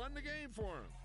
won the game for him.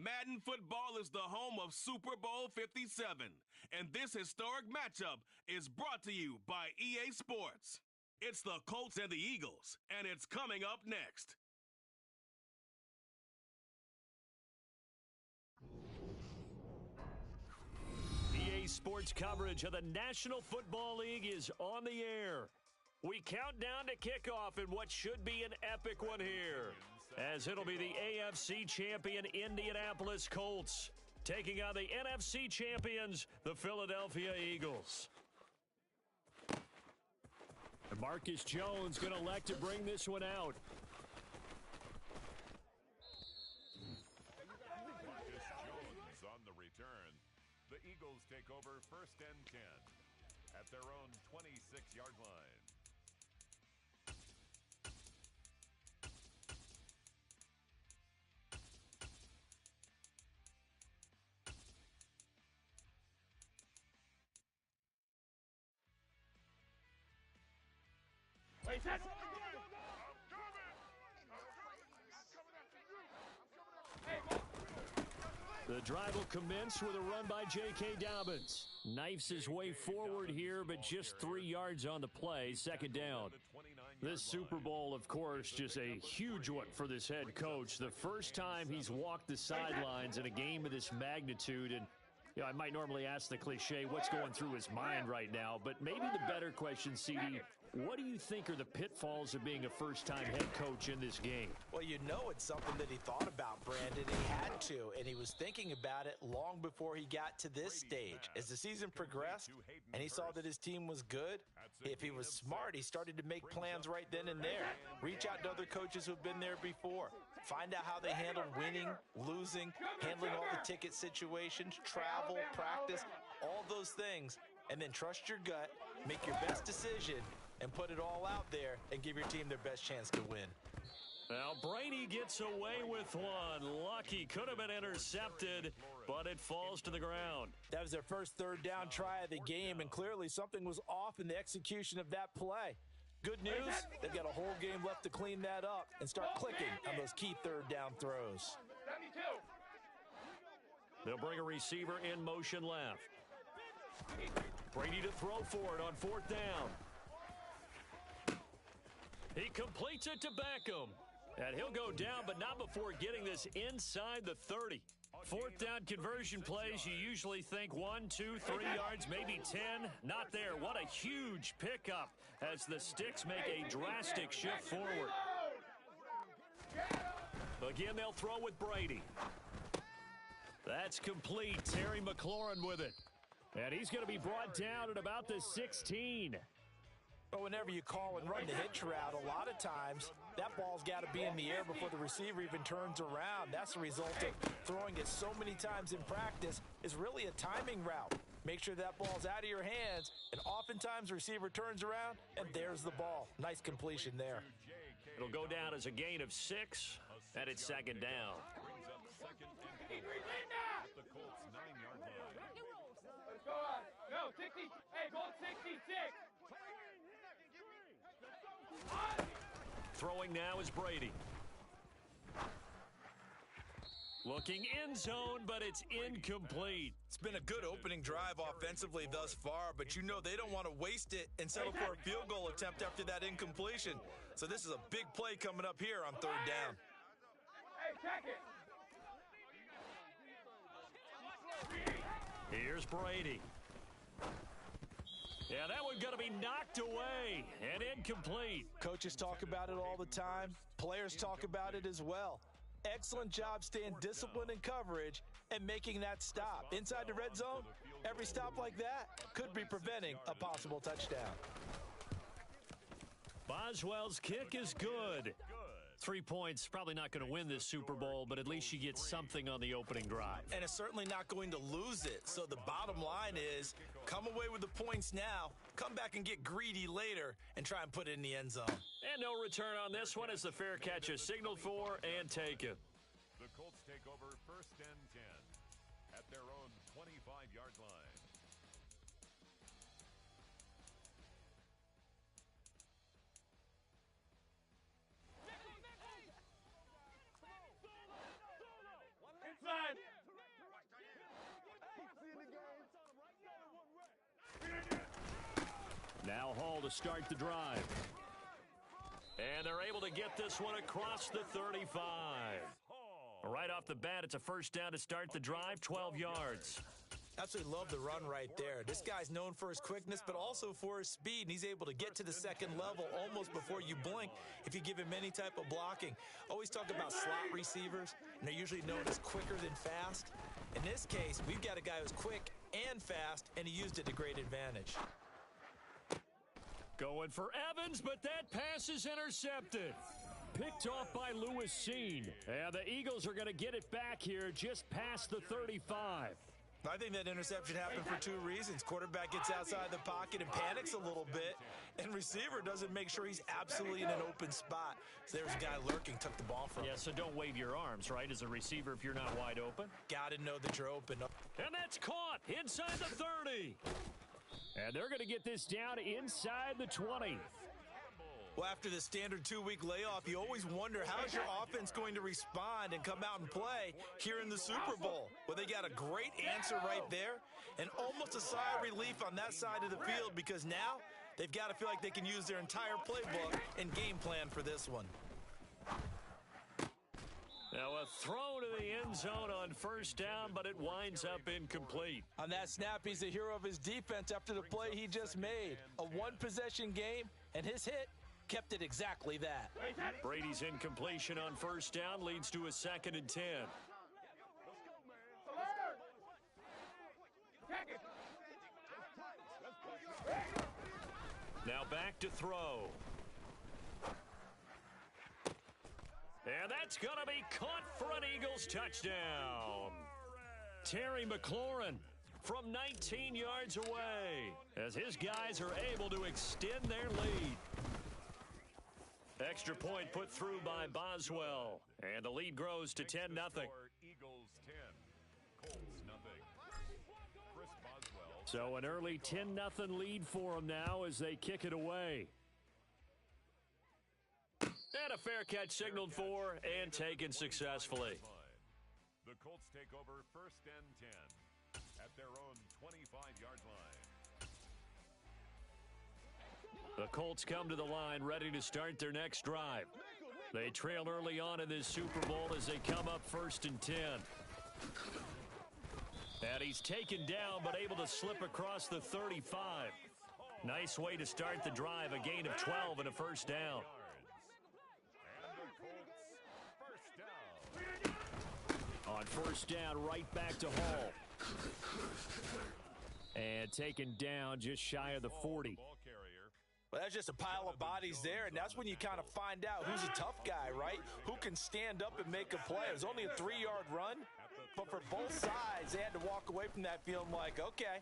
Madden football is the home of Super Bowl 57, and this historic matchup is brought to you by EA Sports. It's the Colts and the Eagles, and it's coming up next. EA Sports coverage of the National Football League is on the air. We count down to kickoff in what should be an epic one here, as it'll be the AFC champion Indianapolis Colts taking on the NFC champions, the Philadelphia Eagles. And Marcus Jones going to elect to bring this one out. Marcus Jones on the return. The Eagles take over 1st and 10 at their own 26-yard line. The drive will commence with a run by J.K. Dobbins. Knifes his way forward here, but just 3 yards on the play, 2nd down. This Super Bowl, of course, just a huge one for this head coach. The first time he's walked the sidelines in a game of this magnitude, and you know, I might normally ask the cliche, what's going through his mind right now, but maybe the better question, CD, what do you think are the pitfalls of being a first-time head coach in this game? Well, you know it's something that he thought about, Brandon. He had to, and he was thinking about it long before he got to this stage. As the season progressed and he saw that his team was good, if he was smart, he started to make plans right then and there. Reach out to other coaches who have been there before. Find out how they handled winning, losing, handling all the ticket situations, travel, practice, all those things, and then trust your gut, make your best decision, and put it all out there and give your team their best chance to win. Now, Brady gets away with one. Lucky, could have been intercepted, but it falls to the ground. That was their first 3rd down try of the game, and clearly something was off in the execution of that play. Good news, they've got a whole game left to clean that up and start clicking on those key 3rd down throws. They'll bring a receiver in motion left. Brady to throw for it on 4th down. He completes it to Beckham. And he'll go down, but not before getting this inside the 30. 4th down conversion plays, you usually think 1, 2, 3 yards, maybe 10. Not there. What a huge pickup as the Sticks make a drastic shift forward. Again, they'll throw with Brady. That's complete. Terry McLaurin with it. And he's going to be brought down at about the 16. But whenever you call and run the hitch route, a lot of times that ball's got to be in the air before the receiver even turns around. That's the result of throwing it so many times in practice. Is really a timing route. Make sure that ball's out of your hands, and oftentimes the receiver turns around, and there's the ball. Nice completion there. It'll go down as a gain of 6, and it's 2nd down. The Colts 9-yard line. Let's go on. Go, 60. Hey, Colts 66. Throwing now is Brady. Looking end zone, but it's incomplete. It's been a good opening drive offensively thus far, but you know they don't want to waste it and settle for a field goal attempt after that incompletion. So this is a big play coming up here on 3rd down. Hey, check it. Here's Brady. Yeah, that one's going to be knocked away and incomplete. Coaches talk about it all the time. Players talk about it as well. Excellent job staying disciplined in coverage and making that stop. Inside the red zone, every stop like that could be preventing a possible touchdown. Boswell's kick is good. 3 points, probably not going to win this Super Bowl, but at least you get something on the opening drive. And it's certainly not going to lose it. So the bottom line is, come away with the points now, come back and get greedy later, and try and put it in the end zone. And no return on this one as the fair catch is signaled for and taken. The Colts take over 1st and 10 at their own 25-yard line. Inside. Now Hall to start the drive. And they're able to get this one across the 35. Right off the bat, it's a first down to start the drive, 12 yards. Absolutely love the run right there. This guy's known for his quickness, but also for his speed, and he's able to get to the second level almost before you blink if you give him any type of blocking. Always talk about slot receivers, and they're usually known as quicker than fast. In this case, we've got a guy who's quick and fast, and he used it to great advantage. Going for Evans, but that pass is intercepted. Picked off by Lewis Seen. And the Eagles are going to get it back here just past the 35. I think that interception happened for two reasons. Quarterback gets outside the pocket and panics a little bit, and receiver doesn't make sure he's absolutely in an open spot. So there's a guy lurking, took the ball from him. Yeah, so don't wave your arms, right, as a receiver if you're not wide open. Got to know that you're open. And that's caught inside the 30. And they're going to get this down inside the 20. Well, after the standard 2-week layoff, you always wonder how's your offense going to respond and come out and play here in the Super Bowl. Well, they got a great answer right there and almost a sigh of relief on that side of the field because now they've got to feel like they can use their entire playbook and game plan for this one. Now a throw to the end zone on first down, but it winds up incomplete. On that snap, he's the hero of his defense after the play he just made. A one-possession game, and his hit kept it exactly that. Brady's incompletion on first down leads to a 2nd and 10. Now back to throw. And that's going to be caught for an Eagles touchdown. Terry McLaurin from 19 yards away as his guys are able to extend their lead. Extra point put through by Boswell. And the lead grows to 10-0. Eagles 10, Colts nothing. Chris Boswell. So an early 10-0 lead for them now as they kick it away. And a fair catch signaled for and taken successfully. The Colts take over 1st and 10 at their own 25-yard line. The Colts come to the line ready to start their next drive. They trail early on in this Super Bowl as they come up 1st and 10. And he's taken down but able to slip across the 35. Nice way to start the drive, a gain of 12 and a first down. On first down, right back to Hall. And taken down just shy of the 40. Well, that's just a pile of bodies there, and that's when you kind of find out who's a tough guy, right? Who can stand up and make a play. It was only a 3-yard run, but for both sides, they had to walk away from that feeling like, okay,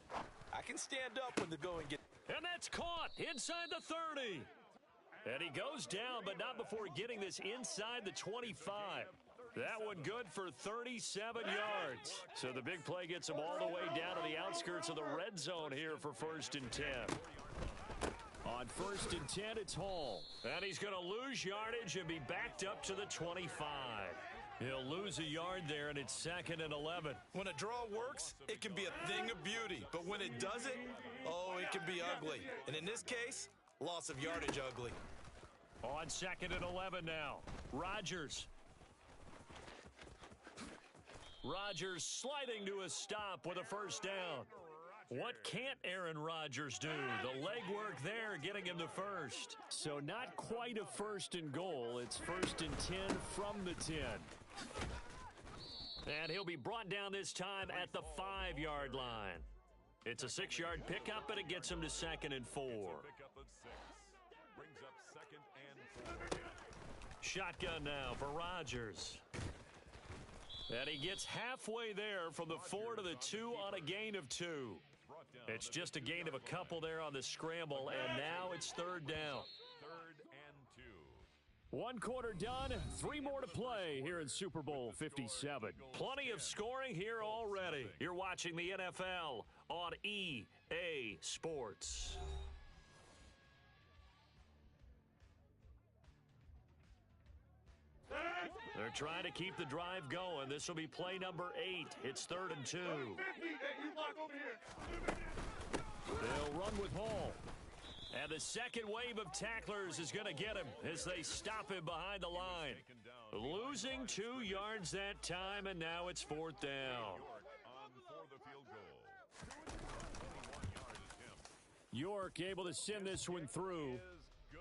I can stand up when the going gets. And that's caught inside the 30. And he goes down, but not before getting this inside the 25. That one good for 37 yards. So the big play gets him all the way down to the outskirts of the red zone here for 1st and 10. On 1st and 10, it's Hall. And he's going to lose yardage and be backed up to the 25. He'll lose a yard there, and it's 2nd and 11. When a draw works, it can be a thing of beauty. But when it doesn't, oh, it can be ugly. And in this case, loss of yardage ugly. On 2nd and 11 now, Rodgers. Rodgers sliding to a stop with a first down. What can't Aaron Rodgers do? The legwork there getting him to first. So not quite a 1st and goal. It's 1st and 10 from the 10. And he'll be brought down this time at the 5-yard line. It's a 6-yard pickup, and it gets him to 2nd and 4. Pickup of 6. Brings up 2nd and 4. Shotgun now for Rodgers. And he gets halfway there from the 4 to the 2 on a gain of 2. It's just a gain of a couple there on the scramble, and now it's 3rd down. 3rd and 2. 1 quarter done, 3 more to play here in Super Bowl 57. Plenty of scoring here already. You're watching the NFL on EA Sports. They're trying to keep the drive going. This will be play number 8. It's 3rd and 2. They'll run with Hall. And the second wave of tacklers is going to get him as they stop him behind the line. Losing 2 yards that time, and now it's 4th down. York able to send this one through.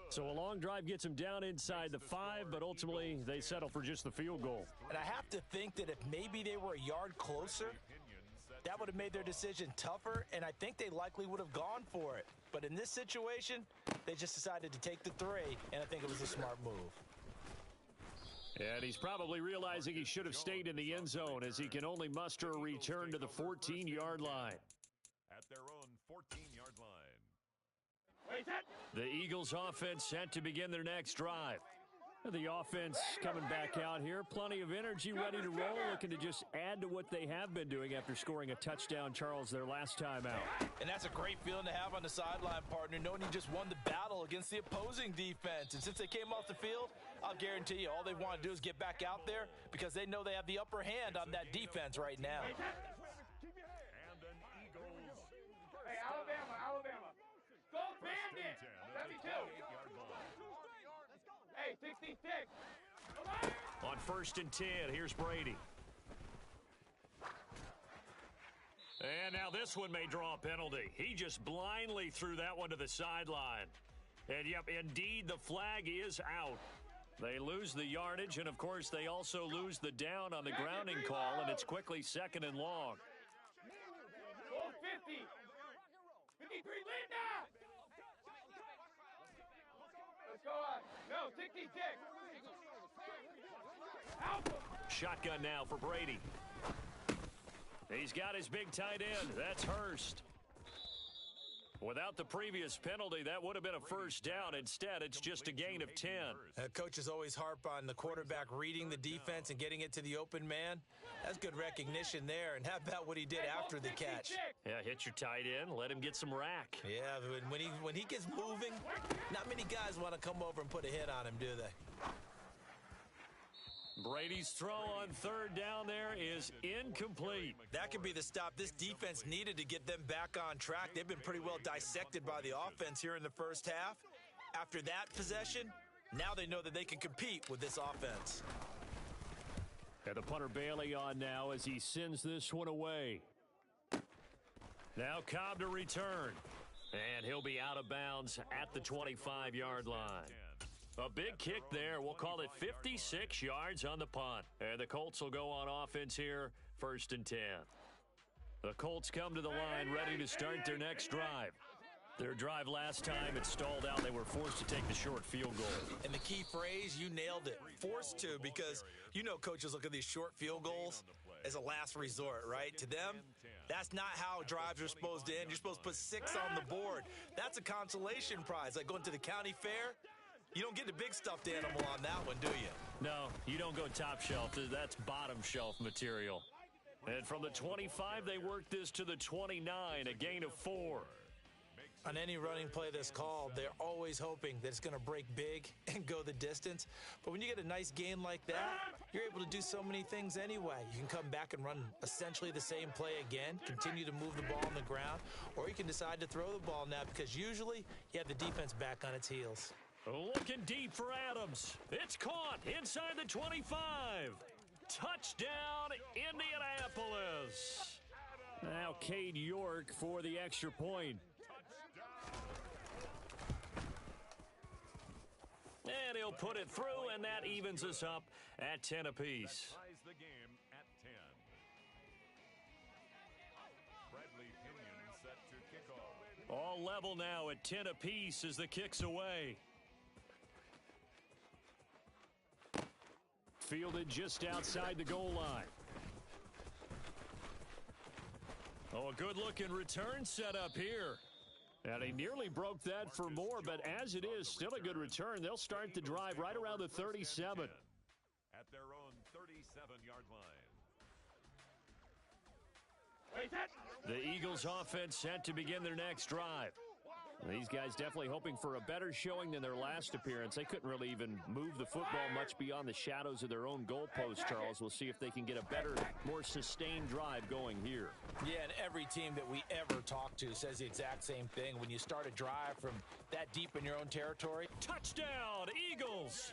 So a long drive gets him down inside the 5, but ultimately they settle for just the field goal. And I have to think that if maybe they were a yard closer, that would have made their decision tougher, and I think they likely would have gone for it. But in this situation, they just decided to take the 3, and I think it was a smart move. And he's probably realizing he should have stayed in the end zone as he can only muster a return to the 14-yard line. At their own 14-yard line. The Eagles offense set to begin their next drive. The offense coming back out here. Plenty of energy, ready to roll, looking to just add to what they have been doing after scoring a touchdown, Charles, their last time out. And that's a great feeling to have on the sideline, partner, knowing you just won the battle against the opposing defense. And since they came off the field, I'll guarantee you all they want to do is get back out there because they know they have the upper hand on that defense right now. And an Eagles. Hey, Alabama. Go Bandit! 72. Hey, 66. On 1st and 10, here's Brady. And now this one may draw a penalty. He just blindly threw that one to the sideline. And, yep, indeed, the flag is out. They lose the yardage, and, of course, they also lose the down on the grounding call, and it's quickly 2nd and long. Go 50. 53, Linda! Let's go on. No, 66. Alpha. Shotgun now for Brady. He's got his big tight end. That's Hurst. Without the previous penalty, that would have been a 1st down. Instead, it's just a gain of 10. Coaches always harp on the quarterback reading the defense and getting it to the open man. That's good recognition there. And how about what he did after the catch? Yeah, hit your tight end, let him get some rack. Yeah, when he gets moving, not many guys want to come over and put a hit on him, do they? Brady's throw on 3rd down there is incomplete. That could be the stop this defense needed to get them back on track. They've been pretty well dissected by the offense here in the first half. After that possession, now they know that they can compete with this offense. And the punter Bailey on now as he sends this one away. Now Cobb to return. And he'll be out of bounds at the 25-yard line. A big kick there. We'll call it 56 yards on the punt. And the Colts will go on offense here, 1st and 10. The Colts come to the line ready to start their next drive. Their drive last time, it stalled out. They were forced to take the short field goal. And the key phrase, you nailed it. Forced to, because you know coaches look at these short field goals as a last resort, right? To them, that's not how drives are supposed to end. You're supposed to put 6 on the board. That's a consolation prize, like going to the county fair. You don't get the big stuffed animal on that one, do you? No, you don't go top shelf. That's bottom shelf material. And from the 25, they work this to the 29, a gain of 4. On any running play that's called, they're always hoping that it's going to break big and go the distance. But when you get a nice gain like that, you're able to do so many things anyway. You can come back and run essentially the same play again, continue to move the ball on the ground, or you can decide to throw the ball now because usually you have the defense back on its heels. Looking deep for Adams. It's caught inside the 25. Touchdown, Indianapolis. Now Cade York for the extra point. And he'll put it through, and that evens us up at 10 apiece. Ties the game at 10. Bradley Pinion set to kick off. All level now at 10 apiece as the kick's away. Fielded just outside the goal line. Oh, a good-looking return set up here. And he nearly broke that for more, but as it is, still a good return. They'll start the drive right around the 37. At their own 37-yard line. The Eagles offense set to begin their next drive. These guys definitely hoping for a better showing than their last appearance. They couldn't really even move the football much beyond the shadows of their own goalpost, Charles. We'll see if they can get a better, more sustained drive going here. Yeah, and every team that we ever talk to says the exact same thing. When you start a drive from that deep in your own territory. Touchdown, Eagles!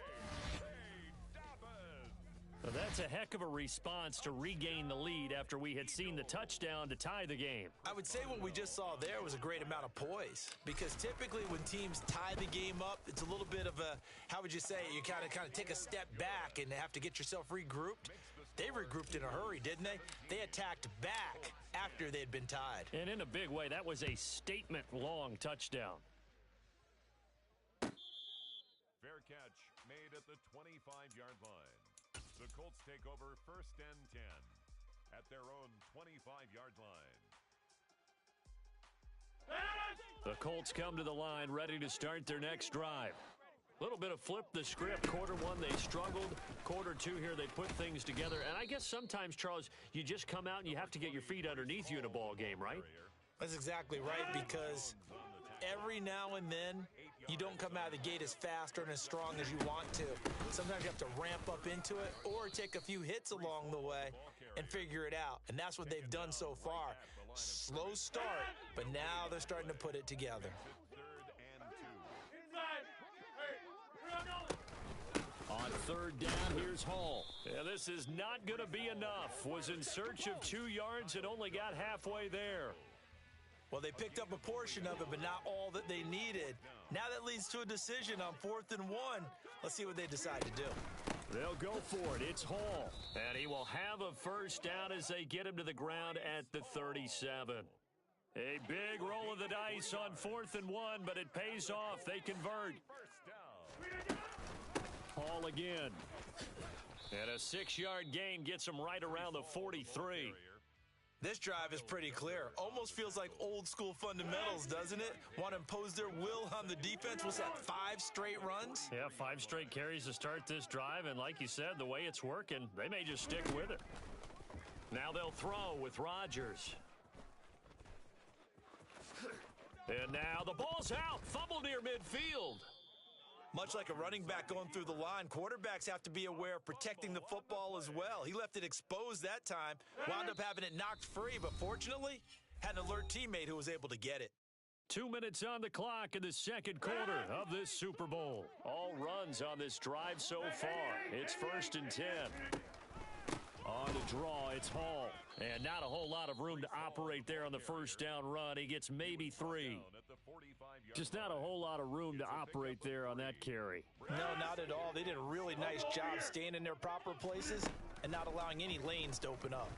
Well, that's a heck of a response to regain the lead after we had seen the touchdown to tie the game. I would say what we just saw there was a great amount of poise, because typically when teams tie the game up, it's a little bit of a, how would you say, you kind of take a step back and have to get yourself regrouped. They regrouped in a hurry, didn't they? They attacked back after they had been tied. And in a big way, that was a statement-long touchdown. Fair catch made at the 25-yard line. The Colts take over 1st and 10 at their own 25-yard line. The Colts come to the line ready to start their next drive. A little bit of flip the script. Quarter one, they struggled. Quarter two here, they put things together. And I guess sometimes, Charles, you just come out and you have to get your feet underneath you in a ball game, right? That's exactly right, because every now and then, you don't come out of the gate as fast or as strong as you want to. Sometimes you have to ramp up into it or take a few hits along the way and figure it out. And that's what they've done so far. Slow start, but now they're starting to put it together. On 3rd down, here's Hall. Yeah, this is not going to be enough. Was in search of 2 yards and only got halfway there. Well, they picked up a portion of it, but not all that they needed. Now that leads to a decision on 4th and 1. Let's see what they decide to do. They'll go for it. It's Hall. And he will have a first down as they get him to the ground at the 37. A big roll of the dice on 4th and 1, but it pays off. They convert. Hall again. And a 6-yard gain gets him right around the 43. This drive is pretty clear. Almost feels like old school fundamentals, doesn't it? Want to impose their will on the defense. What's that, 5 straight runs? Yeah, 5 straight carries to start this drive. And like you said, the way it's working, they may just stick with it. Now they'll throw with Rodgers. And now the ball's out. Fumble near midfield. Much like a running back going through the line, quarterbacks have to be aware of protecting the football as well. He left it exposed that time, wound up having it knocked free, but fortunately, had an alert teammate who was able to get it. 2 minutes on the clock in the second quarter of this Super Bowl. All runs on this drive so far. It's 1st and 10. On the draw, it's Hall. And not a whole lot of room to operate there on the first down run. He gets maybe 3. Just not a whole lot of room to operate there on that carry. No, not at all. They did a really nice job staying in their proper places and not allowing any lanes to open up.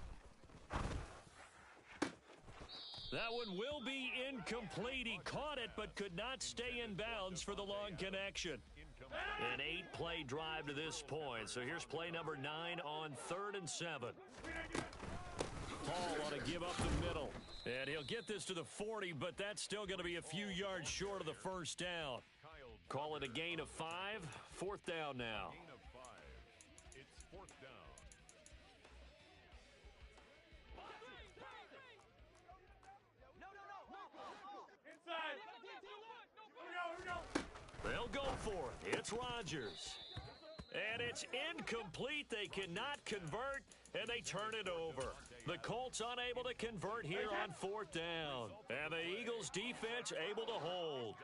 That one will be incomplete. He caught it but could not stay in bounds for the long connection. An 8-play drive to this point. So here's play number 9 on 3rd and 7. Hall ought to give up the middle. And he'll get this to the 40, but that's still going to be a few yards short of the first down. Call it a gain of 5. 4th down now. It's 4th down. Inside. Here we go. They'll go for it. It's Rodgers. And it's incomplete. They cannot convert, and they turn it over. The Colts unable to convert here on 4th down. And the Eagles defense able to hold.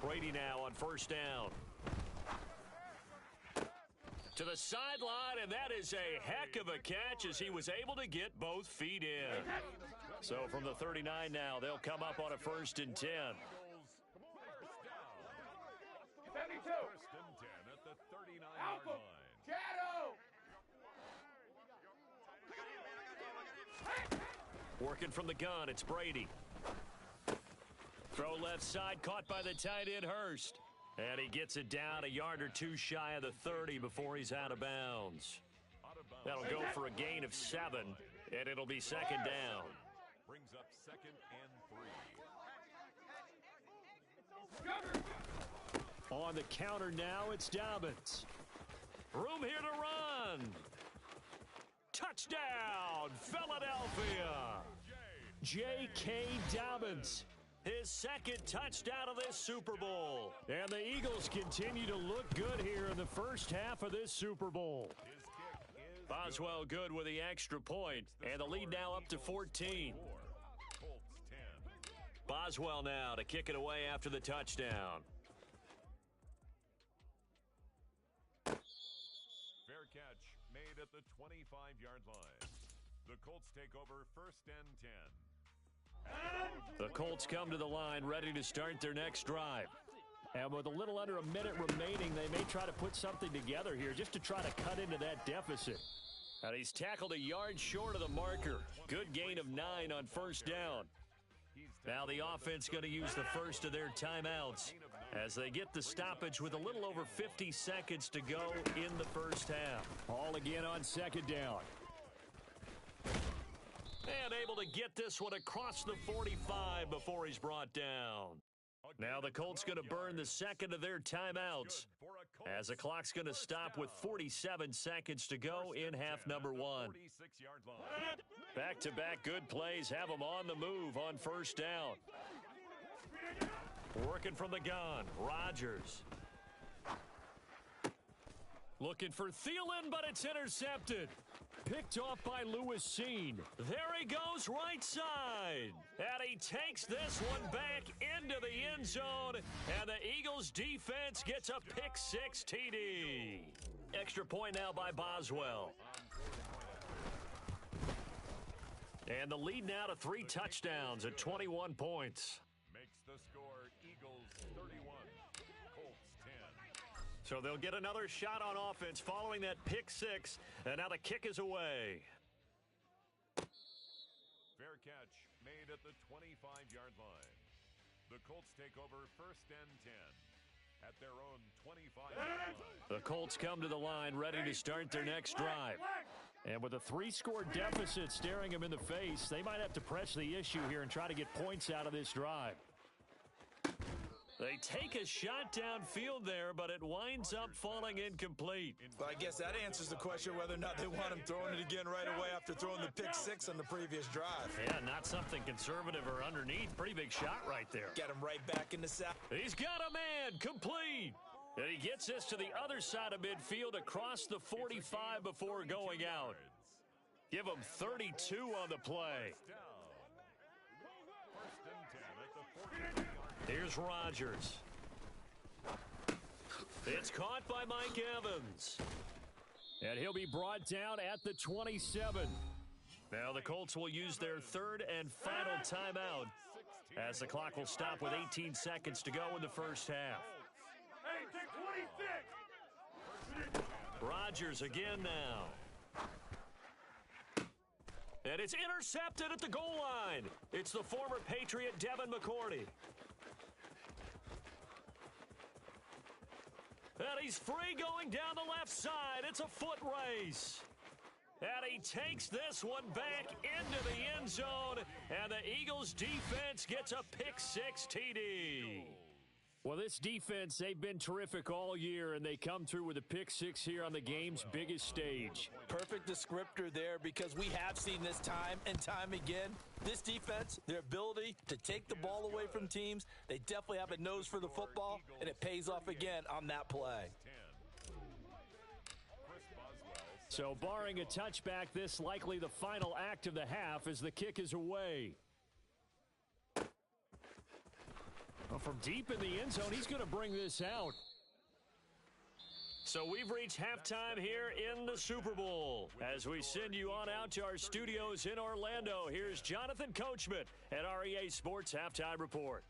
Brady now on 1st down. To the sideline, and that is a heck of a catch as he was able to get both feet in. So from the 39 now, they'll come up on a 1st and 10. 72. 1st and 10 at the 39-yard line. Shadow. Working from the gun, it's Brady. Throw left side, caught by the tight end Hurst. And he gets it down a yard or 2 shy of the 30 before he's out of bounds. That'll go for a gain of 7, and it'll be 2nd down. Brings up 2nd and 3. On the counter now, it's Dobbins. Room here to run. Touchdown. Touchdown, Philadelphia! J.K. Dobbins, his second touchdown of this Super Bowl. And the Eagles continue to look good here in the first half of this Super Bowl. Boswell good with the extra point, and the lead now up to 14. Boswell now to kick it away after the touchdown. Fair catch made at the 25-yard line. The Colts take over first and 10. The Colts come to the line ready to start their next drive. And with a little under a minute remaining, they may try to put something together here just to try to cut into that deficit. And he's tackled a yard short of the marker. Good gain of 9 on first down. Now the offense going to use the first of their timeouts as they get the stoppage with a little over 50 seconds to go in the first half. All again on second down. And able to get this one across the 45 before he's brought down. Now the Colts going to burn the second of their timeouts as the clock's going to stop with 47 seconds to go in half number 1. Back-to-back good plays have them on the move on first down. Working from the gun, Rodgers. Looking for Thielen, but it's intercepted. Picked off by Lewis Seen. There he goes right side. And he takes this one back into the end zone. And the Eagles defense gets a pick-6 TD. Extra point now by Boswell. And the lead now to 3 touchdowns at 21 points. Makes the score Eagles 31, Colts 10. So they'll get another shot on offense following that pick-6, and now the kick is away. Fair catch made at the 25-yard line. The Colts take over first and 10 at their own 25-yard line. The Colts come to the line ready to start their next drive. And with a 3-score deficit staring them in the face, they might have to press the issue here and try to get points out of this drive. They take a shot downfield there, but it winds up falling incomplete. Well, I guess that answers the question whether or not they want him throwing it again right away after throwing the pick-6 on the previous drive. Yeah, not something conservative or underneath. Pretty big shot right there. Get him right back in the sack. He's got a man, complete. And he gets this to the other side of midfield across the 45 before going out. Give him 32 on the play. First and 10 at the 40-yard line. Here's Rodgers. It's caught by Mike Evans. And he'll be brought down at the 27. Now the Colts will use their third and final timeout as the clock will stop with 18 seconds to go in the first half. Hey, take 26. Rodgers again now. And it's intercepted at the goal line. It's the former Patriot Devin McCourty. And he's free going down the left side. It's a foot race. And he takes this one back into the end zone. And the Eagles defense gets a pick-6 TD. Well, this defense, they've been terrific all year, and they come through with a pick-6 here on the game's biggest stage. Perfect descriptor there, because we have seen this time and time again. This defense, their ability to take the ball away from teams, they definitely have a nose for the football, and it pays off again on that play. So barring a touchback, this likely the final act of the half as the kick is away. Well, from deep in the end zone, he's going to bring this out. So we've reached halftime here in the Super Bowl. As we send you on out to our studios in Orlando, here's Jonathan Coachman at our EA Sports Halftime Report.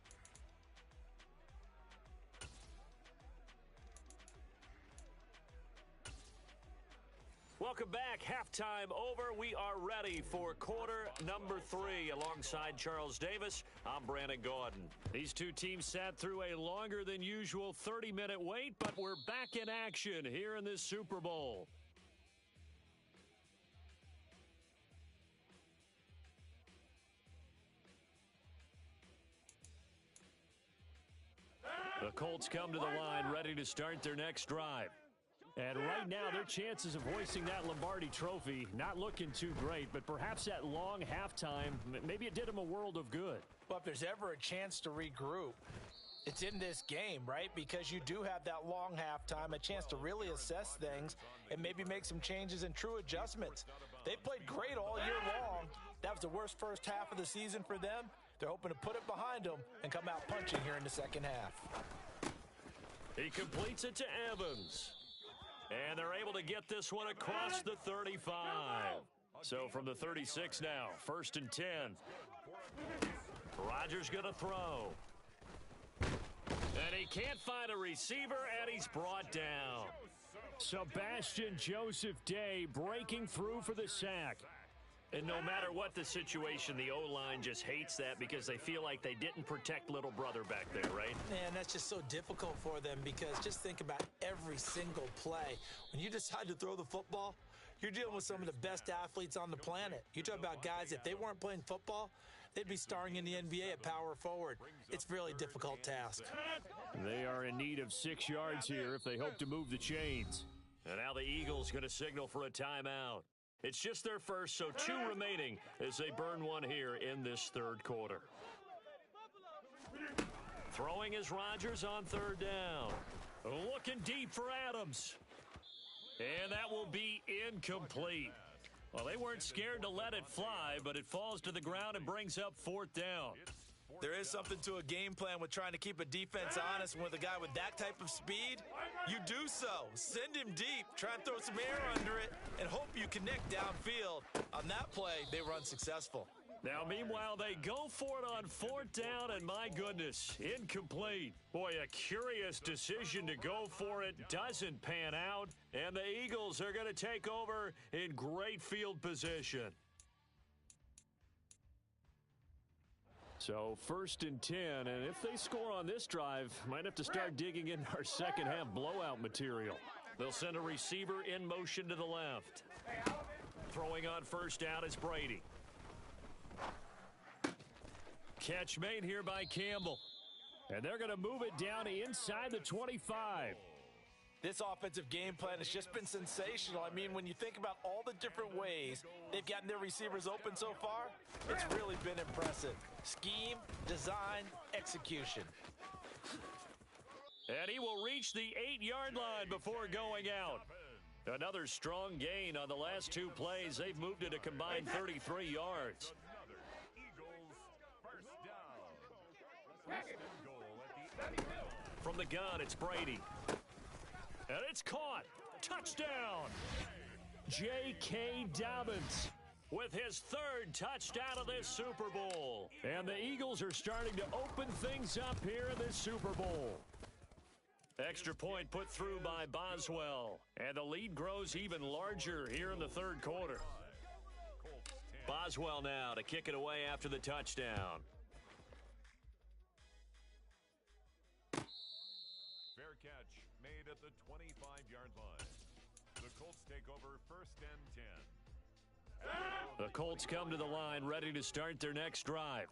Welcome back. Halftime over. We are ready for quarter number 3. Alongside Charles Davis, I'm Brandon Gordon. These two teams sat through a longer than usual 30-minute wait, but we're back in action here in this Super Bowl. The Colts come to the line ready to start their next drive. And right now, their chances of hoisting that Lombardi trophy, not looking too great, but perhaps that long halftime, maybe it did them a world of good. Well, if there's ever a chance to regroup, it's in this game, right? Because you do have that long halftime, a chance to really assess things and maybe make some changes and true adjustments. They played great all year long. That was the worst first half of the season for them. They're hoping to put it behind them and come out punching here in the second half. He completes it to Evans. And they're able to get this one across the 35. So from the 36 now, 1st and 10. Rodgers going to throw. And he can't find a receiver, and he's brought down. Sebastian Joseph Day breaking through for the sack. And no matter what the situation, the O-line just hates that because they feel like they didn't protect little brother back there, right? Man, that's just so difficult for them because just think about every single play. When you decide to throw the football, you're dealing with some of the best athletes on the planet. You talk about guys, if they weren't playing football, they'd be starring in the NBA at power forward. It's a really difficult task. They are in need of 6 yards here if they hope to move the chains. And now the Eagles going to signal for a timeout. It's just their first, so 2 remaining as they burn one here in this third quarter. Throwing is Rodgers on 3rd down. Looking deep for Adams. And that will be incomplete. Well, they weren't scared to let it fly, but it falls to the ground and brings up 4th down. There is something to a game plan with trying to keep a defense honest. With a guy with that type of speed, you do so. Send him deep, try and throw some air under it, and hope you connect downfield. On that play, they were unsuccessful. Now, meanwhile, they go for it on 4th down, and my goodness, incomplete. Boy, a curious decision to go for it doesn't pan out, and the Eagles are going to take over in great field position. So 1st and 10, and if they score on this drive, might have to start digging in our second half blowout material. They'll send a receiver in motion to the left. Throwing on 1st down is Brady. Catch made here by Campbell. And they're going to move it down inside the 25. This offensive game plan has just been sensational. I mean, when you think about all the different ways they've gotten their receivers open so far, it's really been impressive. Scheme, design, execution. And he will reach the 8-yard line before going out. Another strong gain on the last 2 plays. They've moved it a combined 33 yards. From the gun, it's Brady. And it's caught. Touchdown. J.K. Dobbins with his 3rd touchdown of this Super Bowl. And the Eagles are starting to open things up here in this Super Bowl. Extra point put through by Boswell. And the lead grows even larger here in the 3rd quarter. Boswell now to kick it away after the touchdown. Fair catch made at the 25-yard line. The Colts take over 1st and 10. The Colts come to the line ready to start their next drive.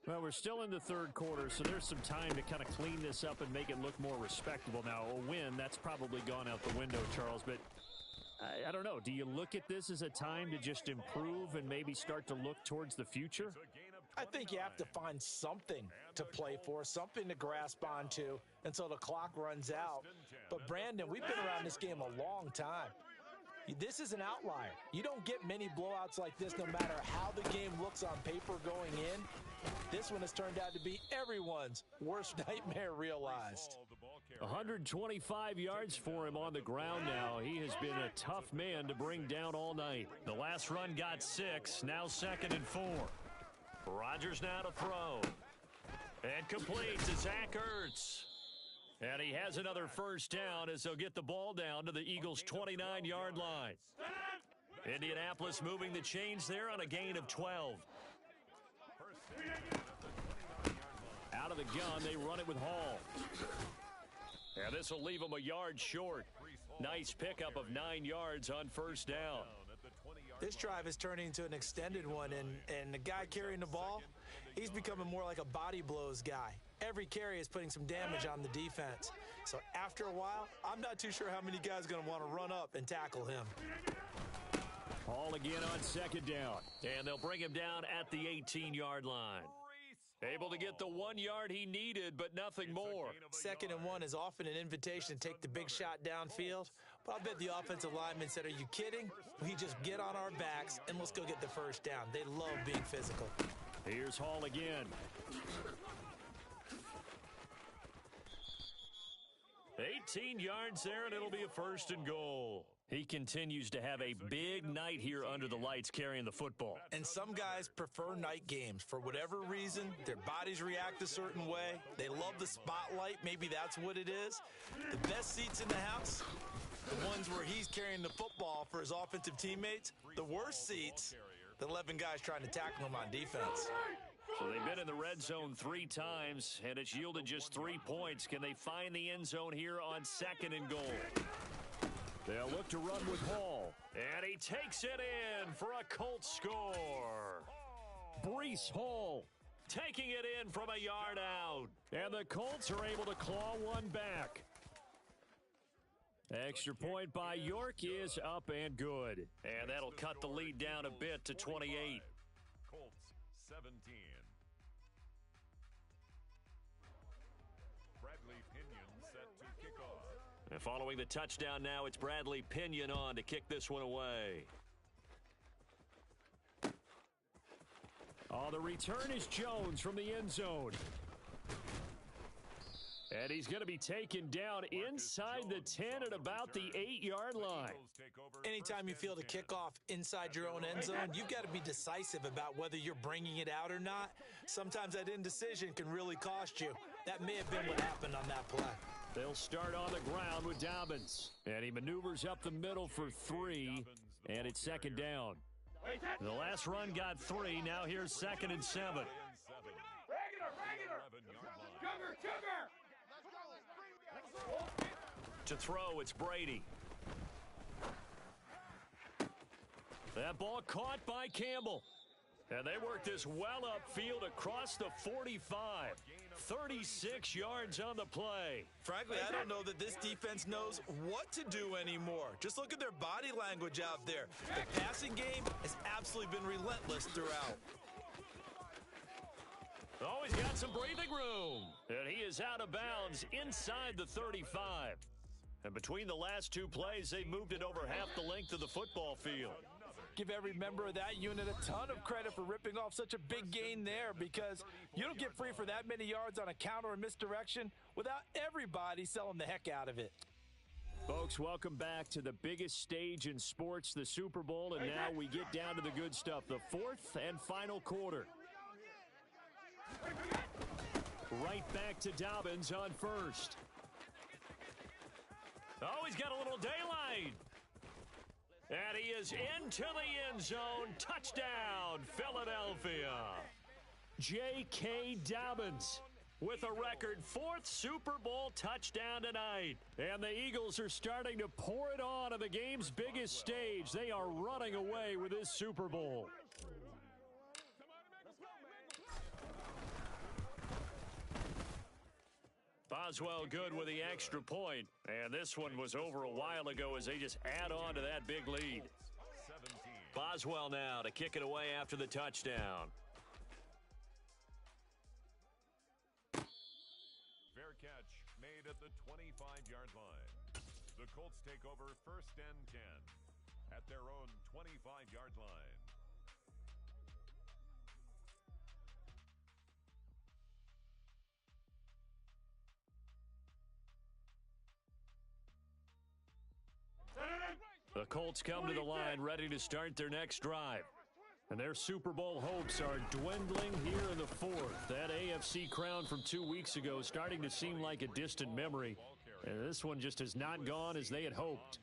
Well, we're still in the 3rd quarter, so there's some time to kind of clean this up and make it look more respectable. Now, a win, that's probably gone out the window, Charles, but I don't know. Do you look at this as a time to just improve and maybe start to look towards the future? I think you have to find something to play for, something to grasp onto until the clock runs out. But, Brandon, we've been around this game a long time. This is an outlier. You don't get many blowouts like this no matter how the game looks on paper going in. This one has turned out to be everyone's worst nightmare realized. 125 yards for him on the ground now. He has been a tough man to bring down all night. The last run got 6, now 2nd and 4. Rodgers now to throw. And completes to Zach Ertz. And he has another 1st down as they'll get the ball down to the Eagles' 29-yard line. Indianapolis moving the chains there on a gain of 12. Out of the gun, they run it with Hall. And this will leave them a yard short. Nice pickup of 9 yards on 1st down. This drive is turning into an extended one, and the guy carrying the ball, he's becoming more like a body blows guy. Every carry is putting some damage on the defense. So after a while, I'm not too sure how many guys are going to want to run up and tackle him. Hall again on second down. And they'll bring him down at the 18-yard line. Able to get the 1 yard he needed, but nothing more. 2nd and 1 is often an invitation to take the big shot downfield. But I bet the offensive lineman said, are you kidding? We just get on our backs and let's go get the first down. They love being physical. Here's Hall again. 18 yards there, and it'll be a 1st and goal. He continues to have a big night here under the lights carrying the football. And some guys prefer night games. For whatever reason, their bodies react a certain way. They love the spotlight. Maybe that's what it is. The best seats in the house, the ones where he's carrying the football for his offensive teammates. The worst seats, the 11 guys trying to tackle him on defense. So they've been in the red zone 3 times, and it's yielded just 3 points. Can they find the end zone here on 2nd and goal? They'll look to run with Hall. And he takes it in for a Colts score. Breece Hall taking it in from a yard out. And the Colts are able to claw one back. Extra point by York is up and good. And that'll cut the lead down a bit to 28. Colts 17. Bradley Pinion set to kick off. And following the touchdown now, it's Bradley Pinion on to kick this one away. Oh, the return is Jones from the end zone. And he's going to be taken down inside the 10 at about the 8-yard line. Anytime you field a kickoff inside your own end zone, you've got to be decisive about whether you're bringing it out or not. Sometimes that indecision can really cost you. That may have been what happened on that play. They'll start on the ground with Dobbins. And he maneuvers up the middle for 3, and it's 2nd down. The last run got 3. Now here's 2nd and 7. Regular! Sugar! To throw, it's Brady. That ball caught by Campbell. And they work this well upfield across the 45. 36 yards on the play. Frankly, I don't know that this defense knows what to do anymore. Just look at their body language out there. The passing game has absolutely been relentless throughout. Oh, he's got some breathing room. And he is out of bounds inside the 35. And between the last 2 plays, they moved it over half the length of the football field. Give every member of that unit a ton of credit for ripping off such a big gain there, because you don't get free for that many yards on a counter or misdirection without everybody selling the heck out of it. Folks, welcome back to the biggest stage in sports, the Super Bowl, and now we get down to the good stuff, the 4th and final quarter. Right back to Dobbins on first. Oh, he's got a little daylight. And he is into the end zone. Touchdown, Philadelphia. J.K. Dobbins with a record 4th Super Bowl touchdown tonight. And the Eagles are starting to pour it on the game's biggest stage. They are running away with this Super Bowl. Boswell good with the extra point. And this one was over a while ago as they just add on to that big lead. 17. Boswell now to kick it away after the touchdown. Fair catch made at the 25-yard line. The Colts take over 1st and 10 at their own 25-yard line. The Colts come to the line ready to start their next drive. And their Super Bowl hopes are dwindling here in the 4th. That AFC crown from 2 weeks ago is starting to seem like a distant memory. And this one just has not gone as they had hoped.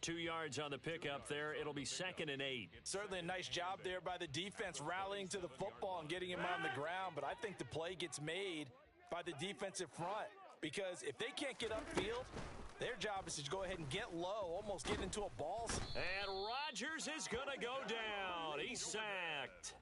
2 yards on the pickup there. It'll be 2nd and 8. Certainly a nice job there by the defense rallying to the football and getting him on the ground. But I think the play gets made by the defensive front, because if they can't get upfield, their job is to go ahead and get low, almost get into a ball. And Rodgers is going to go down. He's sacked.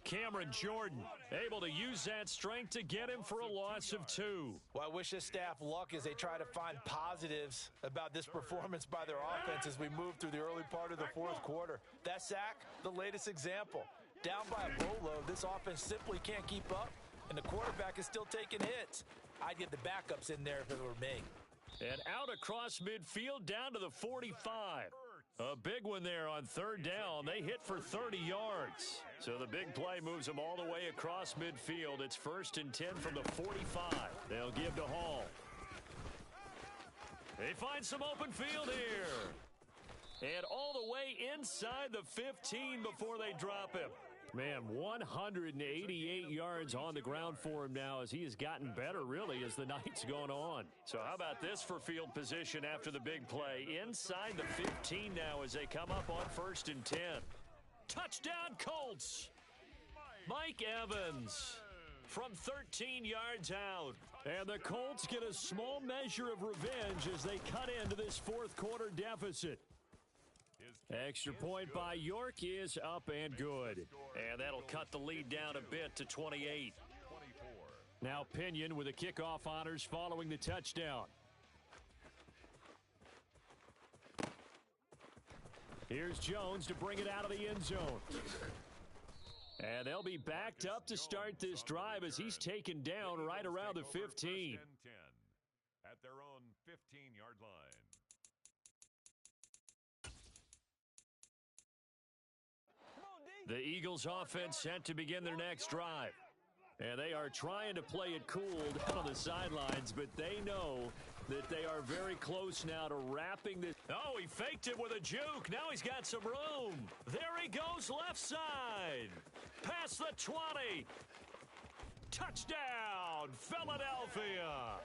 Cameron Jordan able to use that strength to get him for a loss of 2. Well, I wish this staff luck as they try to find positives about this performance by their offense as we move through the early part of the fourth quarter. That sack, the latest example. Down by a boatload, this offense simply can't keep up, and the quarterback is still taking hits. I'd get the backups in there if it were me. And out across midfield down to the 45. A big one there on third down. They hit for 30 yards. So the big play moves them all the way across midfield. It's 1st and 10 from the 45. They'll give to Hall. They find some open field here. And all the way inside the 15 before they drop him. Man, 188 yards on the ground for him now as he has gotten better, really, as the night's gone on. So how about this for field position after the big play? Inside the 15 now as they come up on 1st and 10. Touchdown, Colts! Mike Evans from 13 yards out. And the Colts get a small measure of revenge as they cut into this fourth quarter deficit. Extra point by York is up and good. And that'll cut the lead down a bit to 28. Now Pinion with the kickoff honors following the touchdown. Here's Jones to bring it out of the end zone. And they'll be backed up to start this drive as he's taken down right around the 15. At their own 15-yard line. The Eagles offense set to begin their next drive. And they are trying to play it cool down on the sidelines, but they know that they are very close now to wrapping this. Oh, he faked it with a juke. Now he's got some room. There he goes left side. Past the 20. Touchdown, Philadelphia.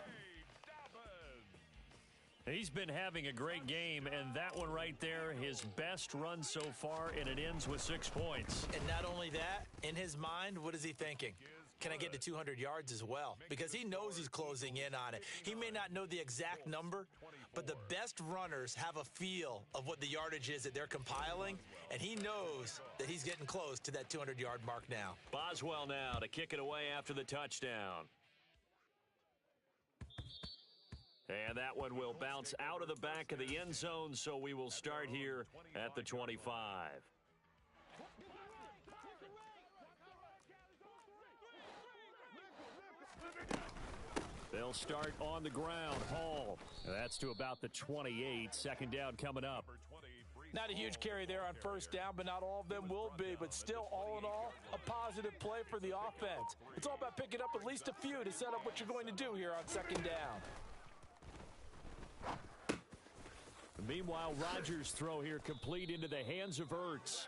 He's been having a great game, and that one right there, his best run so far, and it ends with 6 points. And not only that, in his mind, what is he thinking? Can I get to 200 yards as well? Because he knows he's closing in on it. He may not know the exact number, but the best runners have a feel of what the yardage is that they're compiling, and he knows that he's getting close to that 200-yard mark now. Boswell now to kick it away after the touchdown. And that one will bounce out of the back of the end zone, so we will start here at the 25. They'll start on the ground. Hall. That's to about the 28. Second down coming up. Not a huge carry there on first down, but not all of them will be. But still, all in all, a positive play for the offense. It's all about picking up at least a few to set up what you're going to do here on second down. Meanwhile, Rodgers' throw here complete into the hands of Ertz.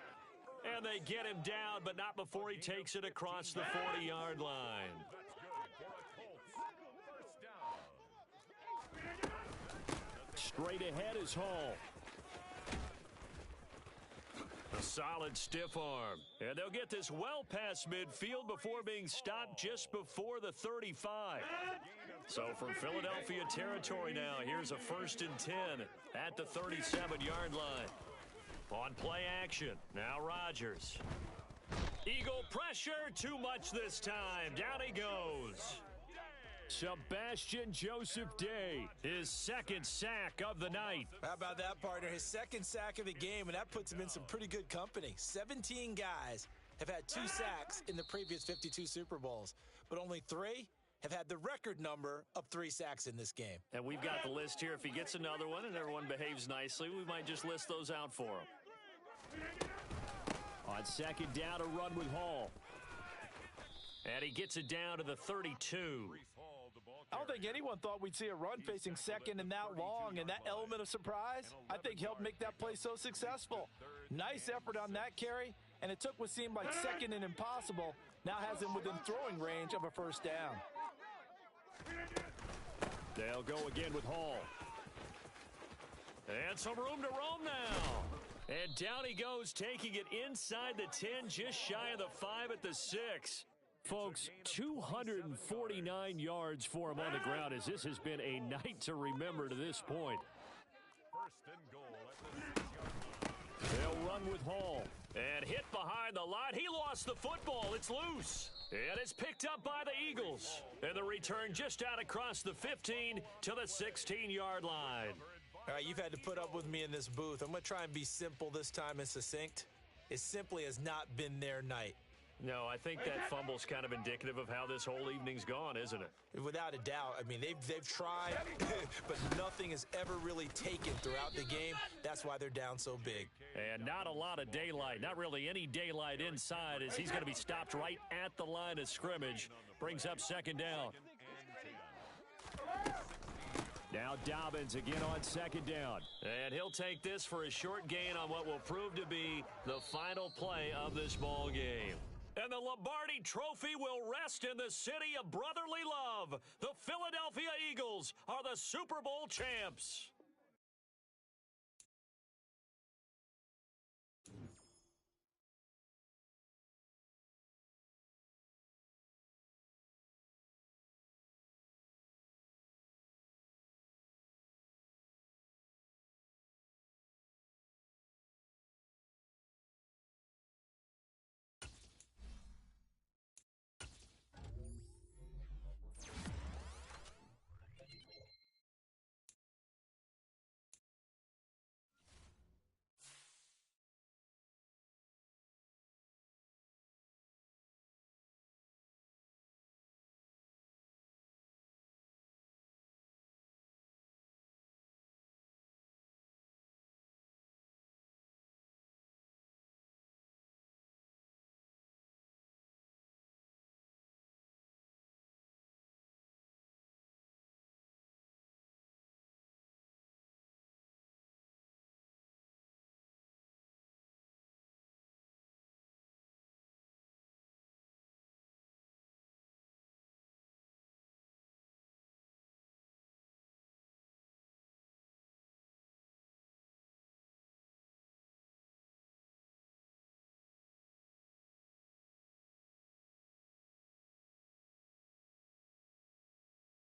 And they get him down, but not before he takes it across the 40-yard line. Straight ahead is Hall. A solid stiff arm. And they'll get this well past midfield before being stopped just before the 35. So from Philadelphia territory now, here's a 1st and 10 at the 37-yard line. On play action, now Rodgers. Eagle pressure, too much this time. Down he goes. Sebastian Joseph Day, his second sack of the night. How about that, partner? His second sack of the game, and that puts him in some pretty good company. 17 guys have had 2 sacks in the previous 52 Super Bowls, but only 3 have had the record number of 3 sacks in this game. And we've got the list here. If he gets another one and everyone behaves nicely, we might just list those out for him. On second down, a run with Hall. And he gets it down to the 32. I don't think anyone thought we'd see a run facing second and that long, and that element of surprise, I think, helped make that play so successful. Nice effort on that carry, and it took what seemed like second and impossible, now has him within throwing range of a first down. They'll go again with Hall. And some room to roam now. And down he goes, taking it inside the 10, just shy of the 5 at the 6. Folks, 249 yards for him on the ground as this has been a night to remember to this point. First and goal at the 6-yard line. They'll run with Hall. And hit behind the line. He lost the football. It's loose. And it's picked up by the Eagles. And the return just out across the 15 to the 16-yard line. All right, you've had to put up with me in this booth. I'm going to try and be simple this time and succinct. It simply has not been their night. No, I think that fumble's kind of indicative of how this whole evening's gone, isn't it? Without a doubt. I mean, they've tried, but nothing has ever really taken throughout the game. That's why they're down so big. And not a lot of daylight, not really any daylight inside, as he's going to be stopped right at the line of scrimmage. Brings up second down. Now Dobbins again on second down. And he'll take this for a short gain on what will prove to be the final play of this ball game. And the Lombardi Trophy will rest in the city of brotherly love. The Philadelphia Eagles are the Super Bowl champs.